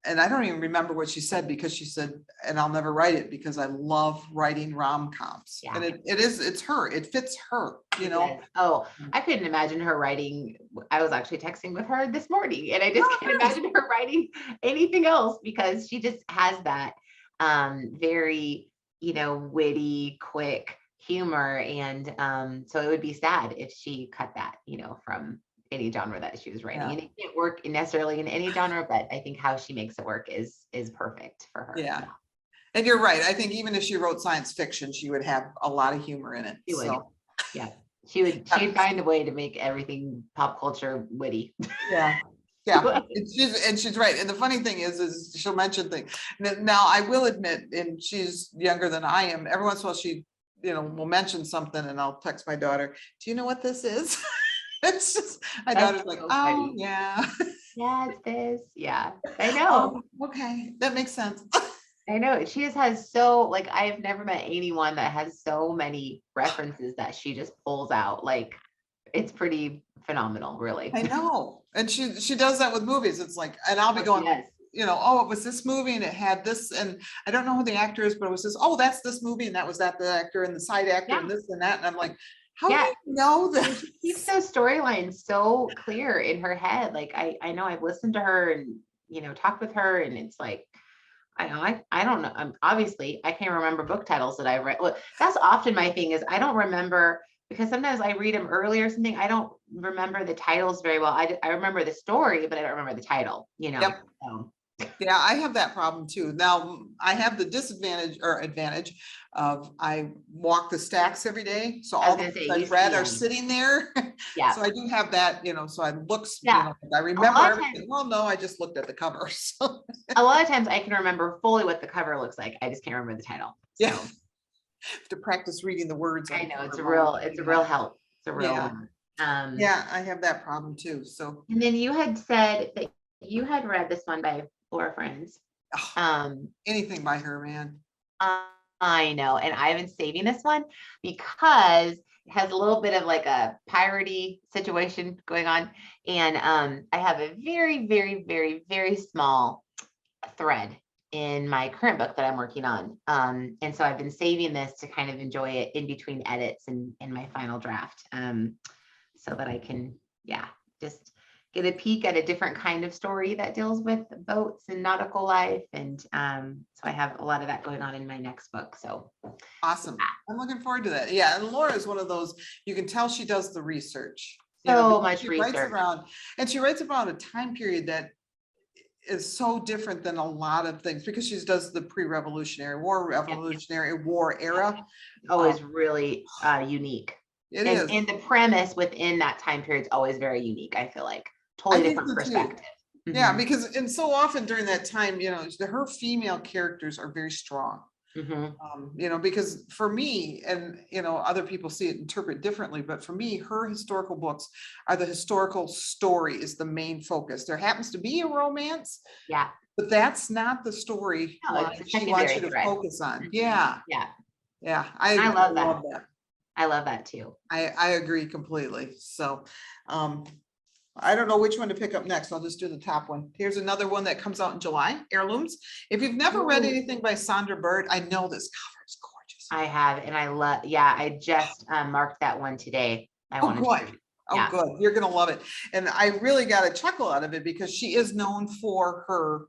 and I don't even remember what she said because she said, and I'll never write it because I love writing rom-coms. Yeah. And it's her, it fits her, you It know. does. Oh, I couldn't imagine her writing. I was actually texting with her this morning, and I just Oh, can't nice. imagine her writing anything else because she just has that very, witty, quick humor. And so it would be sad if she cut that, from any genre that she was writing. Yeah. And it can't work necessarily in any genre, but I think how she makes it work is perfect for her. Yeah. And you're right. I think even if she wrote science fiction, she would have a lot of humor in it. She would. So Yeah. She'd find a way to make everything pop culture witty. yeah. Yeah, and she's right. And the funny thing is she'll mention things. Now I will admit, and she's younger than I am, every once in a while she, will mention something and I'll text my daughter, do you know what this is? It's just, my That's daughter's like, so oh, funny. yeah. Yeah, it's this. Yeah, I know. Oh, okay, that makes sense. I know. She just has like, I've never met anyone that has so many references that she just pulls out. Like, it's pretty phenomenal, really. I know. And she does that with movies. It's like, and I'll be Oh, she going, does. oh, it was this movie and it had this, and I don't know who the actor is, but it was this, oh, that's this movie, and that was that the actor and the side actor Yeah. and this and that. And I'm like, how do Yeah. you know And this? she keeps those storylines so clear in her head. Like, I know I've listened to her and, talked with her, and it's like, I don't know. Obviously, I can't remember book titles that I've read. Well, that's often my thing is I don't remember, because sometimes I read them early or something. I don't remember the titles very well. I remember the story, but I don't remember the title, Yep. So, Yeah, I have that problem too. Now I have the disadvantage or advantage of I walk the stacks every day. So I was all the gonna say, books you I've read see, are sitting there. yeah, So I do have that, so I looks, yeah. I A remember lot of times, everything. Well, no, I just looked at the cover. So a lot of times I can remember fully what the cover looks like. I just can't remember the title. So yeah, to practice reading the words. I on know it's a cover. real help. It's a real, Yeah. Yeah, I have that problem too. So and then you had said that you had read this one by Laura Friends. anything by her, man. I know, and I've been saving this one because it has a little bit of like a piratey situation going on, and I have a very, very, very, very small thread in my current book that I'm working on, and so I've been saving this to kind of enjoy it in between edits and my final draft, so that I can, just get a peek at a different kind of story that deals with boats and nautical life. And so I have a lot of that going on in my next book. So Awesome. I'm looking forward to that. Yeah. And Laura is one of those, you can tell she does the research. So much she research. writes around, and she writes about a time period that is so different than a lot of things because she does the pre-Revolutionary War, Revolutionary War era. Always really unique. It is. And the premise within that time period is always very unique. I feel like totally different perspective. Yeah, because and so often during that time, her female characters are very strong. Because for me, and other people see it interpret differently, but for me, her historical books are the historical story is the main focus. There happens to be a romance, but that's not the story she wants you to focus on. Yeah. I love that. I love that too. I agree completely. So I don't know which one to pick up next. I'll just do the top one. Here's another one that comes out in July, Heirlooms. If you've never read anything by Sandra Bird, I know this cover is gorgeous. I have, and I love, I just marked that one today. Good. You're going to love it. And I really got a chuckle out of it because she is known for her,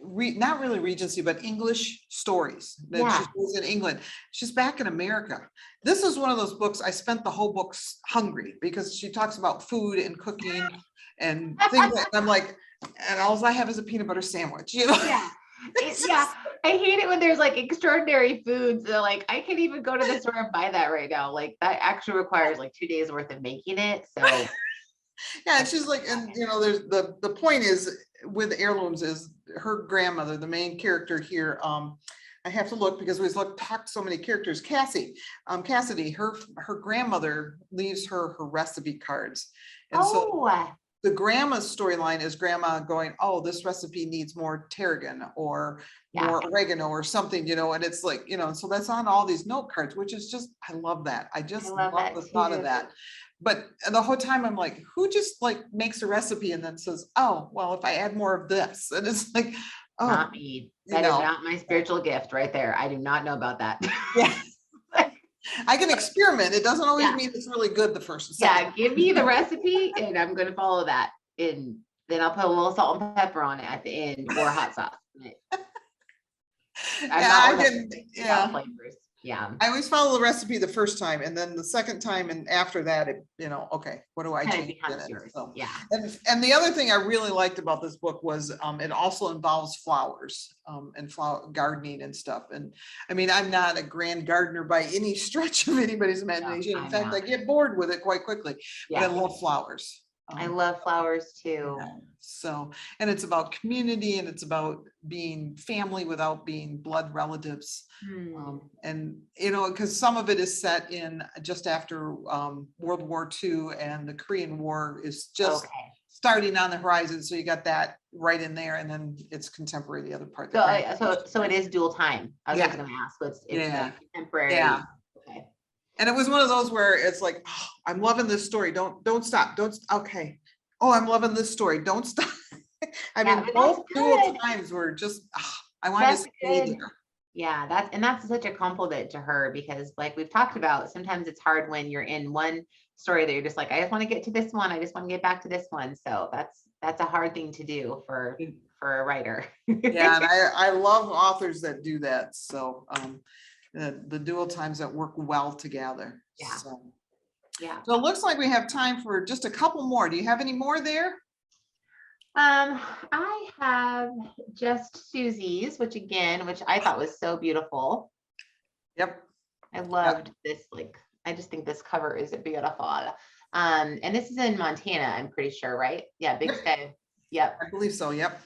not really Regency, but English stories that she was in England. She's back in America. This is one of those books I spent the whole book hungry because she talks about food and cooking and things. And I'm like, and all I have is a peanut butter sandwich, I hate it when there's like extraordinary foods. So like I can't even go to the store and buy that right now. Like that actually requires like 2 days worth of making it. So and she's like, and there's the point is with Heirlooms is her grandmother, the main character here. I I have to look because we talked so many characters. Cassidy, her grandmother leaves her recipe cards. And so Oh, the grandma's storyline is grandma going, oh, this recipe needs more tarragon or yeah. more oregano or something, you know, and it's like, you know, so that's on all these note cards, which is just, I love that. I just love that the thought too. of that. But the whole time I'm like, who just like makes a recipe and then says, oh, well, if I add more of this, and it's like, oh, Not me. That is not my spiritual gift right there. I do not know about that. yeah. I can experiment. It doesn't always mean it's really good the first and second. Give me the recipe and I'm going to follow that. And then I'll put a little salt and pepper on it at the end or hot sauce. Flavors. Yeah. I always follow the recipe the first time, and then the second time and after that, you know, okay, what do I change in it? So, yeah. And the other thing I really liked about this book was it also involves flowers and flower gardening and stuff. And I mean, I'm not a grand gardener by any stretch of anybody's imagination. In fact, I get bored with it quite quickly, but I love flowers. I love flowers too. Yeah. So, and it's about community and it's about being family without being blood relatives. And, you know, because some of it is set in just after World War II, and the Korean War is just starting on the horizon. So you got that right in there, and then it's contemporary, the other part. So it is dual time. I was going to ask, it's contemporary. Yeah. Okay. And it was one of those where it's like, oh, I'm loving this story. Don't stop. Okay. Oh, I'm loving this story. Don't stop. I mean, both dual times were just, I wanted to stay there. Yeah, that's such a compliment to her, because like we've talked about, sometimes it's hard when you're in one story that you're just like, I just want to get to this one. I just want to get back to this one. So that's a hard thing to do for a writer. Yeah. And I love authors that do that. So, the dual times that work well together. Yeah. So it looks like we have time for just a couple more. Do you have any more there? I have just Susie's, which I thought was so beautiful. Yep. I loved this. Like, I just think this cover is beautiful. And this is in Montana, I'm pretty sure, right? Yeah. Big Sky. Yep. I believe so. Yep.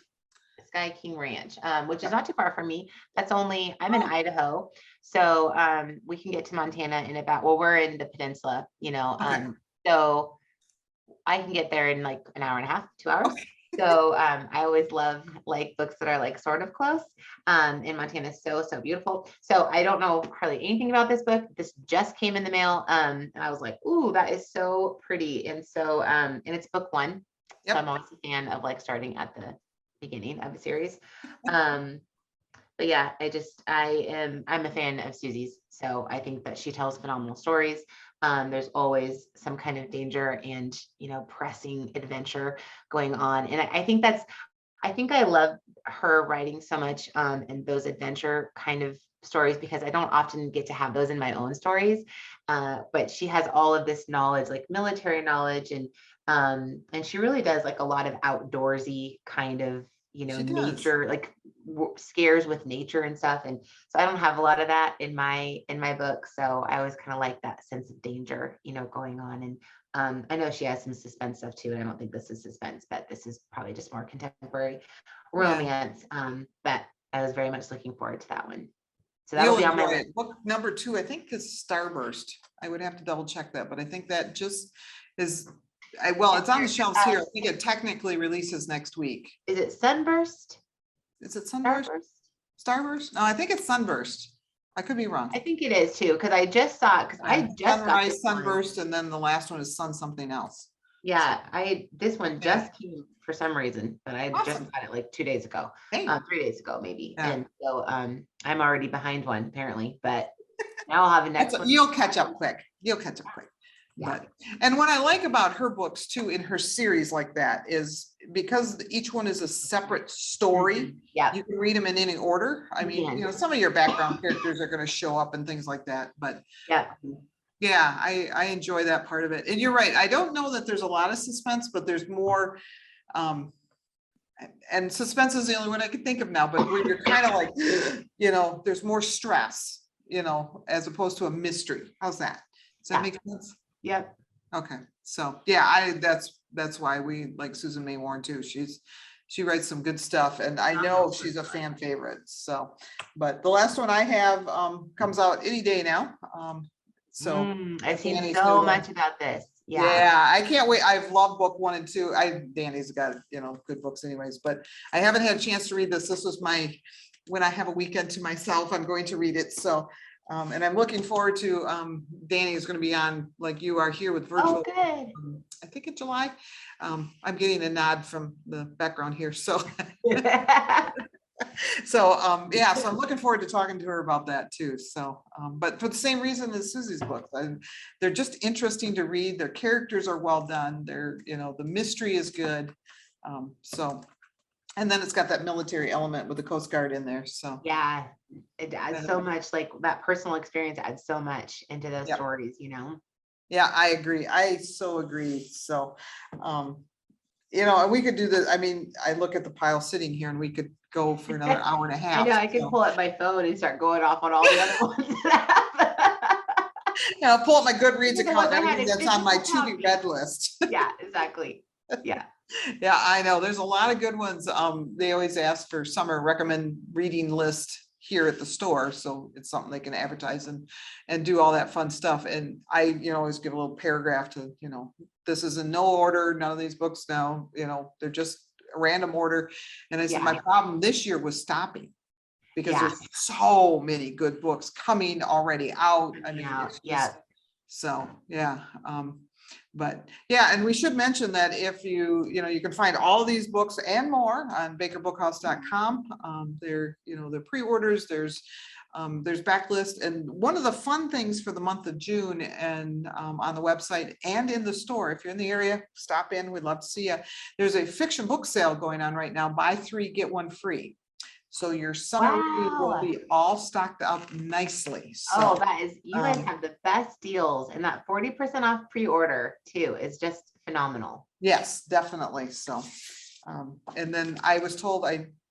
Sky King Ranch, which is not too far from me. I'm in Idaho. So we can get to Montana in we're in the peninsula, you know, so I can get there in like an hour and a half, 2 hours. Okay. So I always love like books that are like sort of close. And Montana is so beautiful. So I don't know hardly anything about this book. This just came in the mail. And I was like, ooh, that is so pretty. And so, and it's book one. Yep. So I'm always a fan of like starting at the beginning of the series. But yeah, I'm a fan of Susie's. So I think that she tells phenomenal stories. There's always some kind of danger and, you know, pressing adventure going on. And I think I love her writing so much and those adventure kind of stories, because I don't often get to have those in my own stories. But she has all of this knowledge, like military knowledge, and she really does like a lot of outdoorsy kind of, you know, nature, like scares with nature and stuff. And so I don't have a lot of that in my book. So I always kind of like that sense of danger, you know, going on. And I know she has some suspense stuff too. And I don't think this is suspense, but this is probably just more contemporary romance. But I was very much looking forward to that one. So that'll be on my list. Book number 2, I think, is Starburst. I would have to double check that, but I think that just is, it's on the shelves here. I think it technically releases next week. Is it Sunburst? Is it Sunburst? Starburst? No, I think it's Sunburst. I could be wrong. I think it is too, because I just saw it. Sunrise, Sunburst, and then the last one is Sun something else. Yeah, this one just came for some reason, but I just got it like 2 days ago, 3 days ago maybe. Yeah. And so I'm already behind one apparently, but now I'll have a next one. You'll catch up quick. Yeah. But, and what I like about her books too, in her series like that, is because each one is a separate story. Yeah, you can read them in any order. I mean, you know, some of your background characters are going to show up and things like that, but I enjoy that part of it. And you're right, I don't know that there's a lot of suspense, but there's more, and suspense is the only one I can think of now, but when you're kind of like, you know, there's more stress, you know, as opposed to a mystery. How's that? Does that make sense? Yep. Okay. So yeah, that's why we like Susan May Warren too. She's She writes some good stuff, and I know she's a fan favorite. So, but the last one I have comes out any day now. So I've seen Danny's so new one. much about this. Yeah, I can't wait. I've loved book 1 and 2. Danny's got, good books anyways, but I haven't had a chance to read this. This was when I have a weekend to myself, I'm going to read it. So, and I'm looking forward to, Danny is going to be on, like you are here with virtual. Oh, good. I think in July. I'm getting a nod from the background here. So, yeah, so I'm looking forward to talking to her about that too. So, but for the same reason as Susie's books, they're just interesting to read. Their characters are well done. The mystery is good. And then it's got that military element with the Coast Guard in there. So yeah, it adds so much, like that personal experience adds so much into those Yep. stories, Yeah, I agree. I so agree. So, and we could do this. I mean, I look at the pile sitting here and we could go for another hour and a half. I know, I could pull up my phone and start going off on all the other ones that I have. I'll pull up my Goodreads You know account what, and I had everything a that's on my physical to be copy. read list. Yeah, exactly. Yeah. Yeah, I know. There's a lot of good ones. They always ask for summer recommend reading list here at the store. So it's something they can advertise and do all that fun stuff. And I, always give a little paragraph to, this is in no order. None of these books now, they're just a random order. And I said, my problem this year was stopping because there's so many good books coming already out. I mean, it's just, so, yeah. But yeah, and we should mention that if you can find all these books and more on bakerbookhouse.com. They're pre-orders, there's backlist, and one of the fun things for the month of June and on the website and in the store, if you're in the area, stop in, we'd love to see you. There's a fiction book sale going on right now, buy 3 get 1 free. So your summer read will be all stocked up nicely. So, you guys have the best deals, and that 40% off pre-order too is just phenomenal. Yes, definitely. So, and then I was told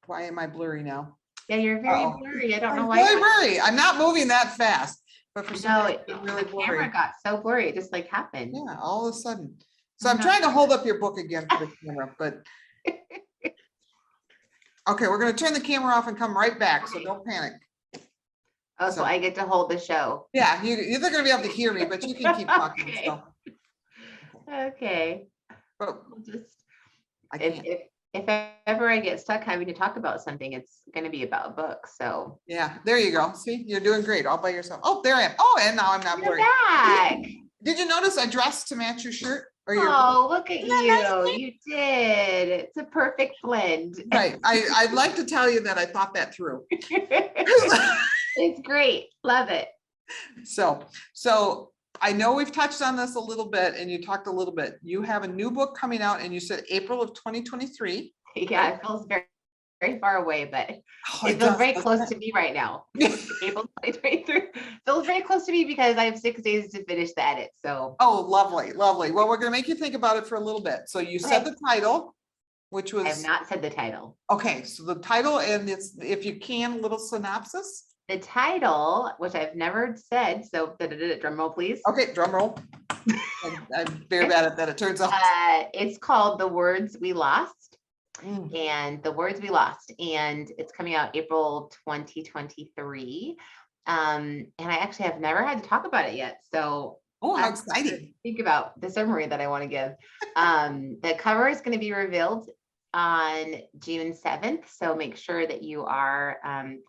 why am I blurry now? Yeah, you're very blurry. I don't know why. Really blurry. I'm not moving that fast, but for some reason, the camera got so blurry. It just like happened. Yeah, all of a sudden. So I'm trying to hold up your book again for the camera, but. Okay, we're going to turn the camera off and come right back, so don't panic. Oh, so I get to hold the show. Yeah, you're going to be able to hear me, but you can keep talking. Okay. So. Okay. But We'll just, if ever I get stuck having to talk about something, it's going to be about a book. So yeah, there you go. See, you're doing great all by yourself. Oh, there I am. Oh, and now I'm not you're blurry. back. Did you notice I dressed to match your shirt? Or your Look at you. Nice? You did. It's a perfect blend. Right. I'd like to tell you that I thought that through. It's great. Love it. So I know we've touched on this a little bit and you talked a little bit. You have a new book coming out and you said April of 2023. Yeah, it feels very, very far away, but it feels very close to me right now. April 2023 feels very close to me because I have 6 days to finish the edit. So lovely. Well, we're going to make you think about it for a little bit. So you said the title, which was. I have not said the title. Okay, so the title, and it's, if you can, little synopsis. The title, which I've never said, so drum roll, please. Okay, drum roll. I'm very bad at that, it turns out. It's called The Words We Lost. And The Words We Lost, and it's coming out April 2023. And I actually have never had to talk about it yet. So how exciting. Think about the summary that I want to give. The cover is going to be revealed on June 7th. So make sure that you are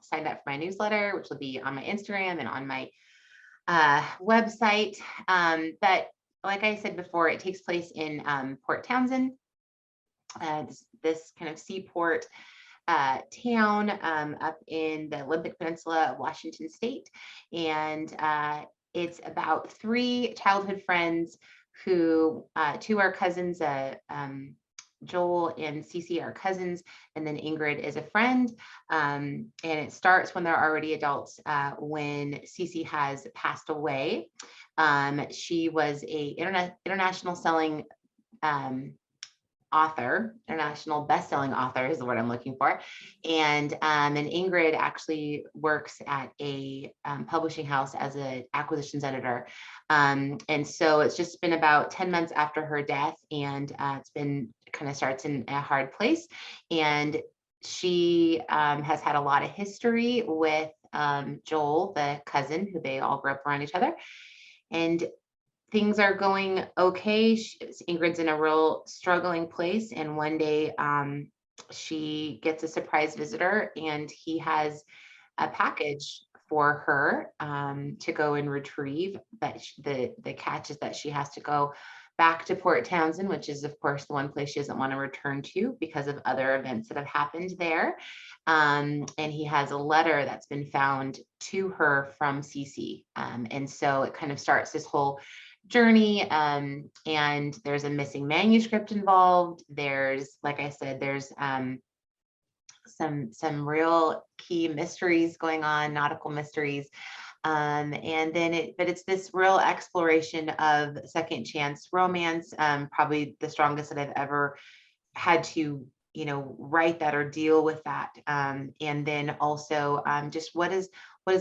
signed up for my newsletter, which will be on my Instagram and on my website. But like I said before, it takes place in Port Townsend. This kind of seaport town up in the Olympic Peninsula of Washington State. And it's about 3 childhood friends who 2 are cousins, Joel and Cece are cousins, and then Ingrid is a friend. And it starts when they're already adults, when Cece has passed away. She was a international selling author, international best-selling author is the word I'm looking for. And Ingrid actually works at a publishing house as an acquisitions editor. And so it's just been about 10 months after her death, and it's been kind of starts in a hard place. And she has had a lot of history with Joel, the cousin, who they all grew up around each other. And things are going okay. Ingrid's in a real struggling place. And one day she gets a surprise visitor, and he has a package for her to go and retrieve. But the catch is that she has to go back to Port Townsend, which is, of course, the one place she doesn't want to return to because of other events that have happened there. And he has a letter that's been found to her from Cece. And so it kind of starts this whole journey. And there's a missing manuscript involved. There's, like I said, there's some real key mysteries going on, nautical mysteries. And then but it's this real exploration of second chance romance, probably the strongest that I've ever had to, write that or deal with that. And then also just what does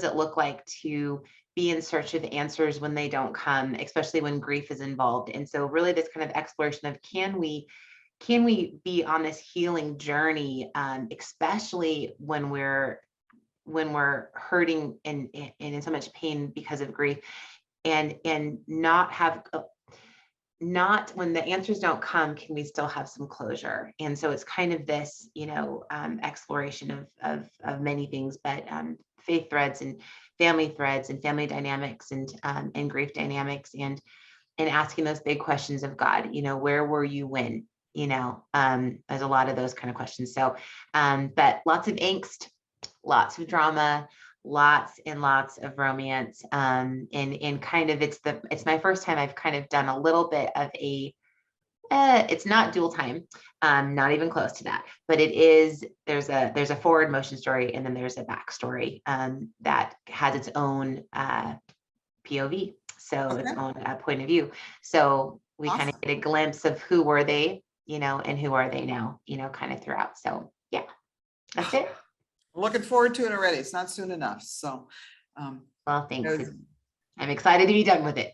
it look like to be in search of answers when they don't come, especially when grief is involved. And so really this kind of exploration of can we be on this healing journey, especially when we're hurting and in so much pain because of grief, and not when the answers don't come, can we still have some closure? And so it's kind of this, exploration of many things, but faith threads and family dynamics and grief dynamics, and asking those big questions of God, where were you when? There's a lot of those kind of questions. So, but lots of angst, lots of drama, lots and lots of romance. And kind of, it's my first time I've kind of done a little bit of it's not dual time, not even close to that, but it is, there's a forward motion story, and then there's a backstory that has its own POV. So its own point of view. So we kind of get a glimpse of who were they, and who are they now, kind of throughout. So yeah, that's it. Looking forward to it already. It's not soon enough. So, well, thanks. I'm excited to be done with it.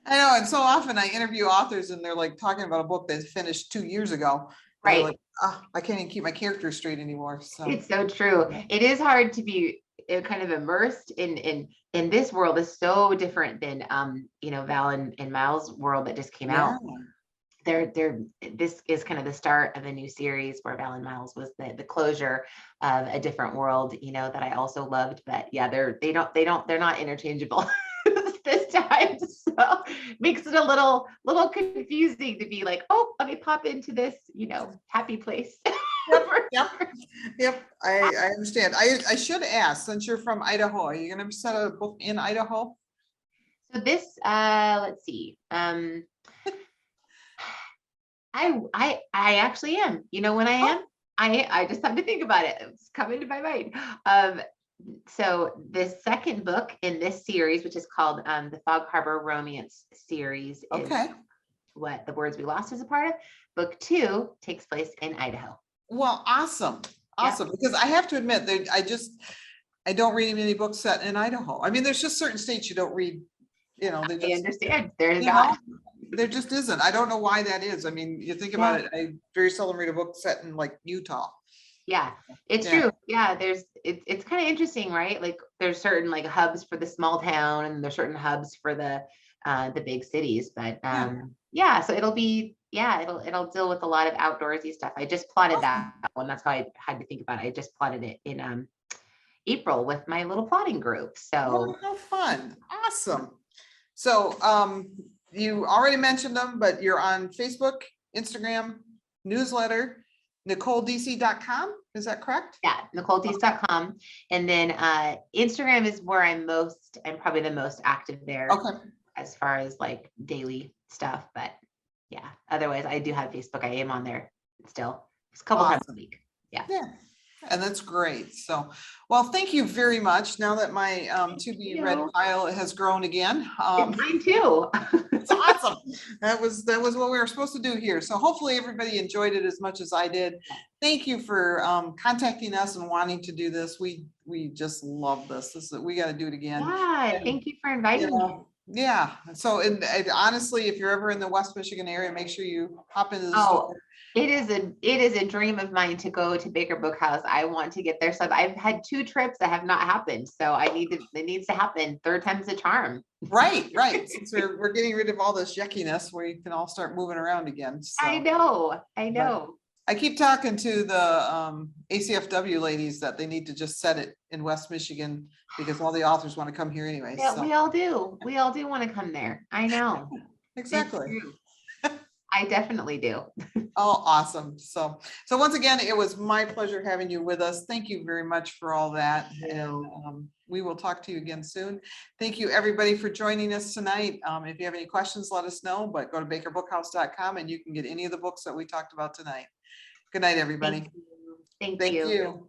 I know. And so often I interview authors and they're like talking about a book they finished 2 years ago. Right. Like, I can't even keep my characters straight anymore. So it's so true. It is hard to be kind of immersed in this world. Is so different than Val and Miles' world that just came out. This is kind of the start of a new series where Val and Miles was the closure of a different world, that I also loved. But yeah, they're not interchangeable this time. So makes it a little confusing to be like, oh, let me pop into this, happy place. Yep. I understand. I should ask, since you're from Idaho, are you going to set a book in Idaho? So this, let's see. I actually am. When I am, I just have to think about it. It's coming to my mind. So the second book in this series, which is called the Fog Harbor Romance series, is what The Words We Lost is a part of. Book 2 takes place in Idaho. Well, awesome. Because I have to admit that I don't read many books set in Idaho. I mean, there's just certain states you don't read. I understand. There's God. There just isn't. I don't know why that is. I mean, you think about it. I very seldom read a book set in like Utah. Yeah, it's true. Yeah, it's kind of interesting, right? Like there's certain like hubs for the small town, and there's certain hubs for the big cities. But so it'll deal with a lot of outdoorsy stuff. I just plotted that one. That's how I had to think about it. I just plotted it in April with my little plotting group. So how fun. Awesome. So you already mentioned them, but you're on Facebook, Instagram, newsletter, NicoleDeese.com. Is that correct? Yeah, NicoleDeese.com. And then Instagram is where I'm probably the most active there. Okay. As far as like daily stuff. But yeah, otherwise I do have Facebook. I am on there still. It's a couple times a week. Yeah. And that's great. So, well, thank you very much. Now that my to be read pile has grown again. Mine too. It's awesome. That was what we were supposed to do here. So hopefully everybody enjoyed it as much as I did. Thank you for contacting us and wanting to do this. We just love this. We got to do it again. Yeah, thank you for inviting me. Yeah, so and honestly, if you're ever in the West Michigan area, make sure you hop into the Oh, store. it is a dream of mine to go to Baker Book House. I want to get there. So I've had 2 trips that have not happened. So it needs to happen. Third time's a charm. Right, right. Since we're getting rid of all this yuckiness, where you can all start moving around again. I So know. but I keep talking to the ACFW ladies that they need to just set it in West Michigan because all the authors want to come here anyway. Yeah, So we all do. We all do want to come there. I know. It's exactly. true. I definitely do. Oh, awesome. So once again, it was my pleasure having you with us. Thank you very much for all that. And we will talk to you again soon. Thank you, everybody, for joining us tonight. If you have any questions, let us know, but go to bakerbookhouse.com and you can get any of the books that we talked about tonight. Good night, everybody. Thank Thank you. you.